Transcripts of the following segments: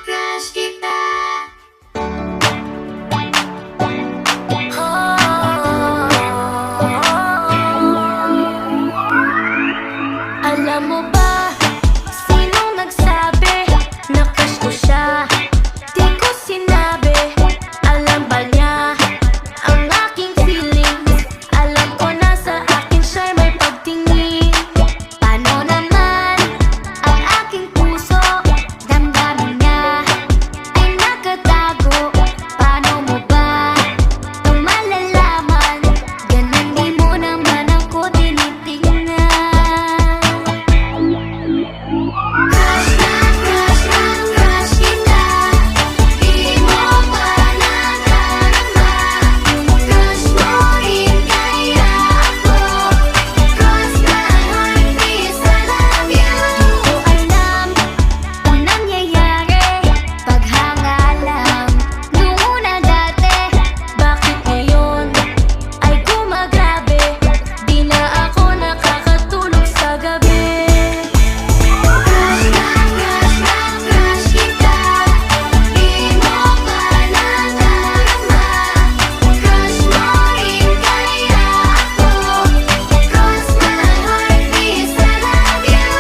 crush kita. Alam mo ba, sinong nagsabi na crush ko siya? Di ko sinabi, alam ba niya ang aking feelings? Alam ko na sa akin siya'y may pagtingin. Paano naman ang aking puso? Damdamin niya ay nakatago. Paano mo ba ito malalaman? Ganun di mo naman ako tinitingnan. Crush kita, di mo pa nadarama. Crush mo rin kaya ako. Cross my heart, please, I love you. Di ko alam kung nangyayari, paghanga lang nung una dati. Bakit ngayon ay gumagrabe? Di na ako nakakatulog sa gabi. Crush kita, di mo pa nadarama. Crush mo rin kaya ako. Cross my heart, please, I love you.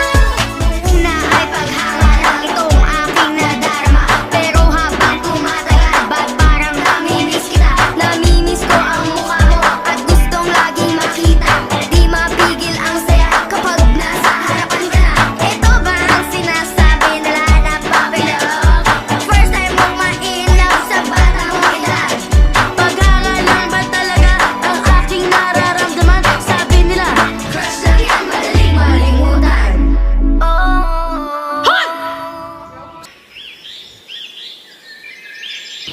Na ay paghanga lang itong aking nadarama. Pero habang tumatagal, ba't parang namimiss kita? Namimiss ko ang mukha mo at gustong laging makita. Di mapigil ang saya kapag nasa harapan ka na. Ito ba ang sinasabi na lahat puppy love? First time mong ma-in-love sa batang edad. Paghanga lang ba talaga ang aking nararamdaman? Sabi nila, crush lang yan, madaling malimutan.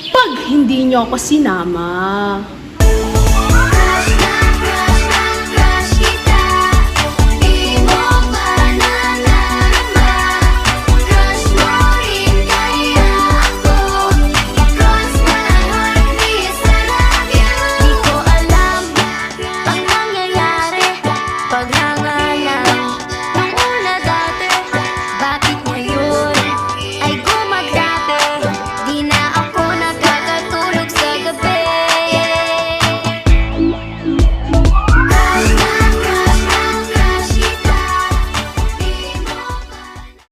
Pag hindi nyo ako sinama,